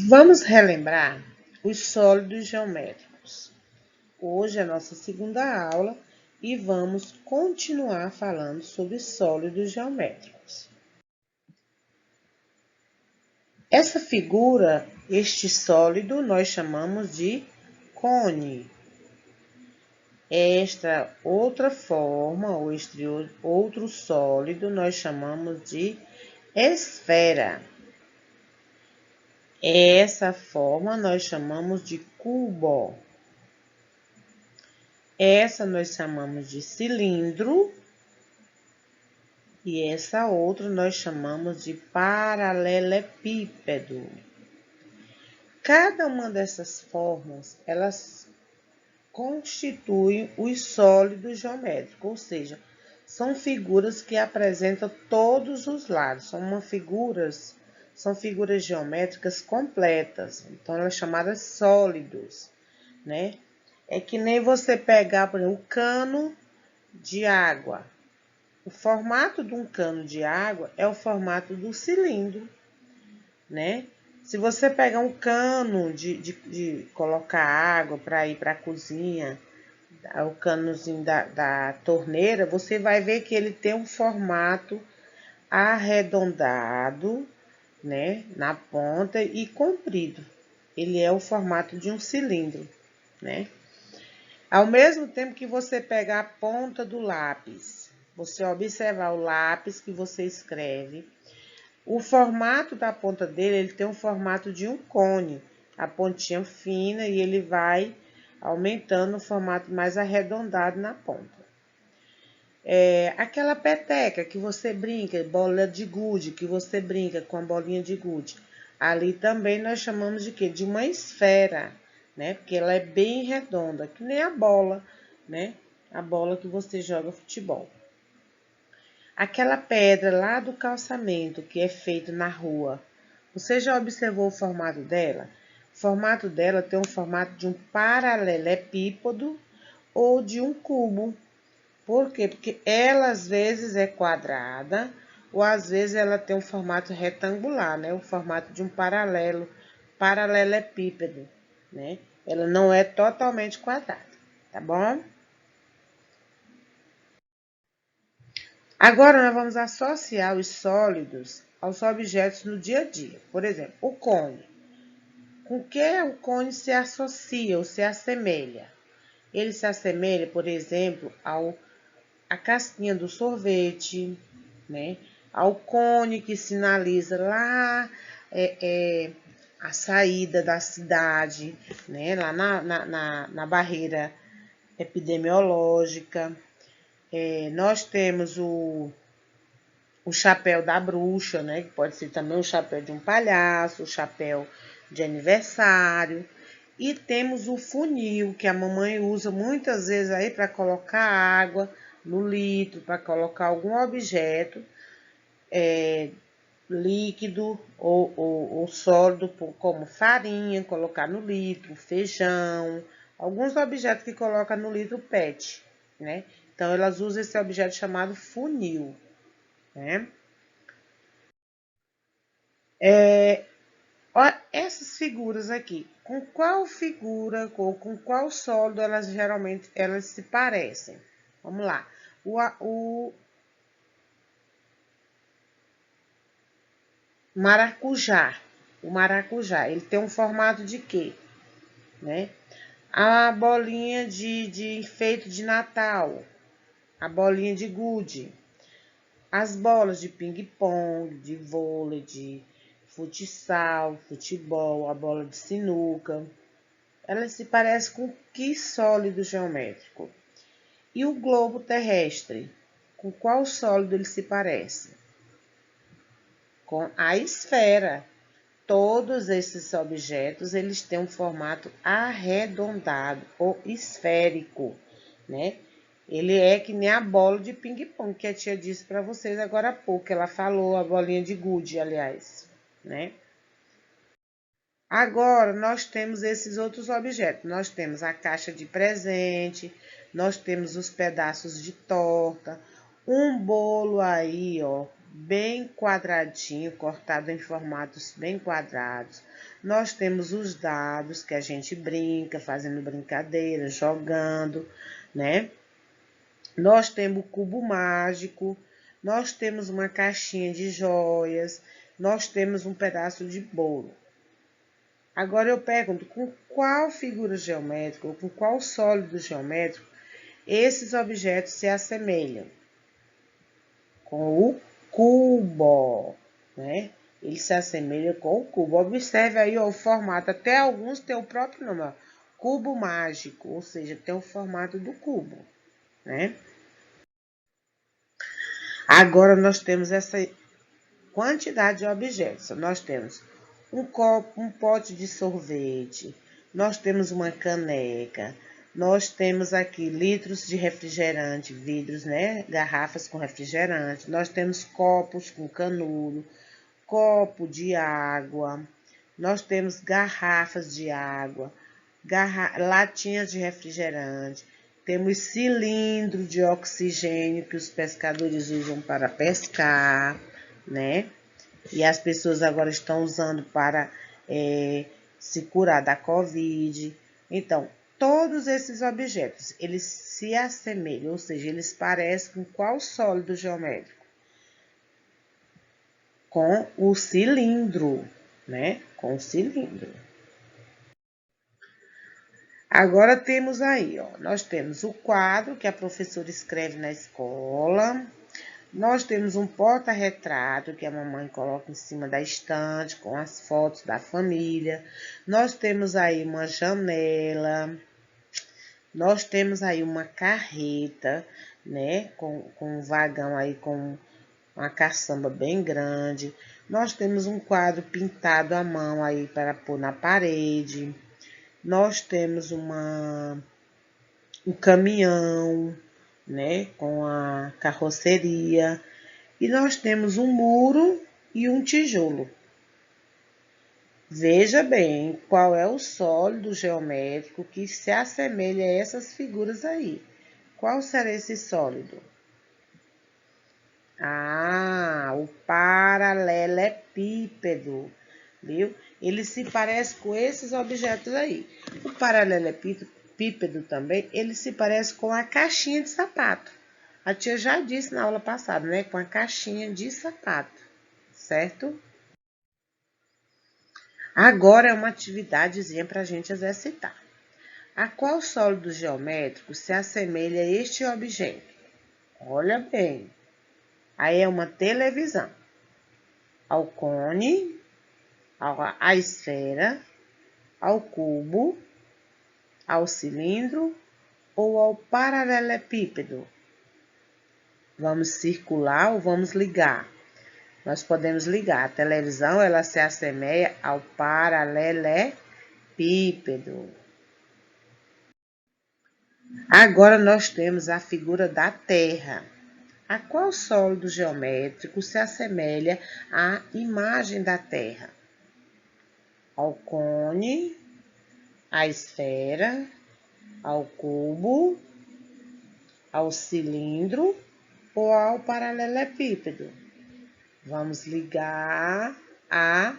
Vamos relembrar os sólidos geométricos. Hoje é a nossa segunda aula e vamos continuar falando sobre sólidos geométricos. Essa figura, este sólido, nós chamamos de cone. Esta outra forma, ou este outro sólido, nós chamamos de esfera. Essa forma nós chamamos de cubo. Essa nós chamamos de cilindro. E essa outra nós chamamos de paralelepípedo. Cada uma dessas formas, elas constituem os sólidos geométricos, ou seja, são figuras que apresentam todos os lados, são figuras geométricas completas, então elas são chamadas sólidos, né? É que nem você pegar, por exemplo, o cano de água. O formato de um cano de água é o formato do cilindro, né? Se você pegar um cano de colocar água para ir para a cozinha, o canozinho da torneira, você vai ver que ele tem um formato arredondado, né, na ponta e comprido. Ele é o formato de um cilindro, né? Ao mesmo tempo que você pegar a ponta do lápis, você observar o lápis que você escreve, o formato da ponta dele, ele tem um formato de um cone, a pontinha fina, e ele vai aumentando o formato mais arredondado na ponta. Aquela peteca que você brinca, bola de gude, que você brinca com a bolinha de gude, ali também nós chamamos de quê? De uma esfera, né? Porque ela é bem redonda, que nem a bola, né? A bola que você joga futebol. Aquela pedra lá do calçamento que é feito na rua, você já observou o formato dela? O formato dela tem um formato de um paralelepípedo ou de um cubo. Por quê? Porque ela às vezes é quadrada ou às vezes ela tem um formato retangular, né? O formato de um paralelepípedo, né? Ela não é totalmente quadrada, tá bom? Agora, nós vamos associar os sólidos aos objetos no dia a dia. Por exemplo, o cone. Com que o cone se associa ou se assemelha? Ele se assemelha, por exemplo, à casquinha do sorvete, né? Ao cone que sinaliza lá a saída da cidade, né? Lá na barreira epidemiológica. Nós temos o chapéu da bruxa, né? Que pode ser também o chapéu de um palhaço, o chapéu de aniversário. E temos o funil, que a mamãe usa muitas vezes aí para colocar água no litro, para colocar algum objeto líquido ou sólido, como farinha, colocar no litro, feijão, alguns objetos que coloca no litro PET, né? Então, elas usam esse objeto chamado funil, né? Essas figuras aqui, com qual figura ou com qual sólido elas geralmente se parecem? Vamos lá. O maracujá. O maracujá, ele tem um formato de quê? Né? A bolinha de enfeite de Natal, a bolinha de gude, as bolas de ping-pong, de vôlei, de futsal, futebol, a bola de sinuca. Ela se parece com que sólido geométrico? E o globo terrestre? Com qual sólido ele se parece? Com a esfera. Todos esses objetos, eles têm um formato arredondado ou esférico, né? Ele é que nem a bola de ping-pong que a tia disse para vocês agora há pouco. Ela falou, a bolinha de gude, aliás, né? Agora, nós temos esses outros objetos. Nós temos a caixa de presente, nós temos os pedaços de torta, um bolo aí, ó, bem quadradinho, cortado em formatos bem quadrados. Nós temos os dados que a gente brinca, fazendo brincadeira, jogando, né? Nós temos o cubo mágico, nós temos uma caixinha de joias, nós temos um pedaço de bolo. Agora eu pergunto, com qual figura geométrica ou com qual sólido geométrico esses objetos se assemelham? Com o cubo, né? Ele se assemelha com o cubo. Observe aí ó, o formato, até alguns têm o próprio nome, ó, cubo mágico, ou seja, tem o formato do cubo, né? Agora nós temos essa quantidade de objetos. Nós temos um copo, um pote de sorvete, nós temos uma caneca, nós temos aqui litros de refrigerante, vidros, né? Garrafas com refrigerante, nós temos copos com canudo, copo de água, nós temos garrafas de água, latinhas de refrigerante, temos cilindro de oxigênio que os pescadores usam para pescar, né? E as pessoas agora estão usando para se curar da Covid. Então, todos esses objetos, eles se assemelham, ou seja, eles parecem com qual sólido geométrico? Com o cilindro, né? Com o cilindro. Agora temos aí, ó, nós temos o quadro que a professora escreve na escola. Nós temos um porta-retrato que a mamãe coloca em cima da estante com as fotos da família. Nós temos aí uma janela. Nós temos aí uma carreta, né? Com um vagão aí com uma caçamba bem grande. Nós temos um quadro pintado à mão aí para pôr na parede. Nós temos um caminhão, né, com a carroceria. E nós temos um muro e um tijolo. Veja bem qual é o sólido geométrico que se assemelha a essas figuras aí. Qual será esse sólido? Ah, o paralelepípedo, viu? Ele se parece com esses objetos aí. O paralelepípedo também, ele se parece com a caixinha de sapato. A tia já disse na aula passada, né? Com a caixinha de sapato, certo? Agora é uma atividadezinha para a gente exercitar. A qual sólido geométrico se assemelha a este objeto? Olha bem. Aí é uma televisão. Ao cone, à esfera, ao cubo, ao cilindro ou ao paralelepípedo? Vamos circular ou vamos ligar? Nós podemos ligar. A televisão, ela se assemelha ao paralelepípedo. Agora nós temos a figura da Terra. A qual sólido geométrico se assemelha à imagem da Terra? Ao cone, à esfera, ao cubo, ao cilindro ou ao paralelepípedo? Vamos ligar a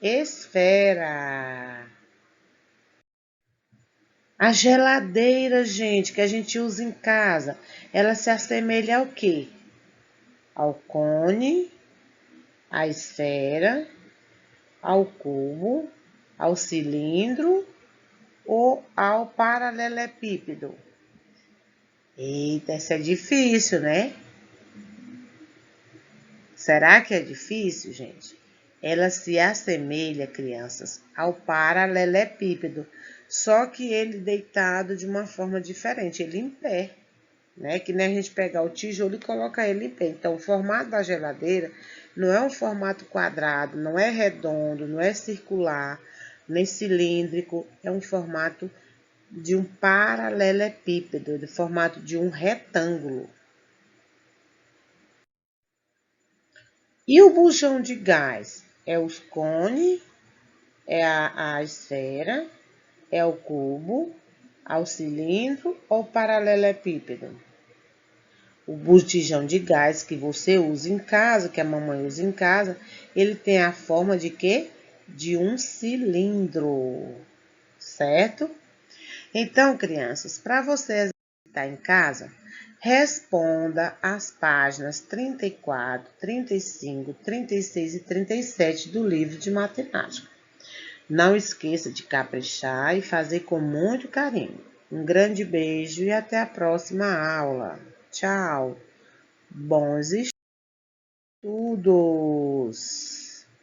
esfera. A geladeira, gente, que a gente usa em casa, ela se assemelha ao quê? Ao cone, à esfera, ao cubo, ao cilindro ou ao paralelepípedo? Eita, essa é difícil, né? Será que é difícil, gente? Ela se assemelha, crianças, ao paralelepípedo, só que ele deitado de uma forma diferente, ele em pé, né? Que nem a gente pegar o tijolo e colocar ele em pé. Então, o formato da geladeira não é um formato quadrado, não é redondo, não é circular, nem cilíndrico, é um formato de um paralelepípedo, de formato de um retângulo. E o bujão de gás? É os cone, é a esfera, é o cubo, ao cilindro ou paralelepípedo? O botijão de gás que você usa em casa, que a mamãe usa em casa, ele tem a forma de quê? De um cilindro, certo? Então, crianças, para você exercitar em casa, responda as páginas 34, 35, 36 e 37 do livro de matemática. Não esqueça de caprichar e fazer com muito carinho. Um grande beijo e até a próxima aula. Tchau! Bons estudos!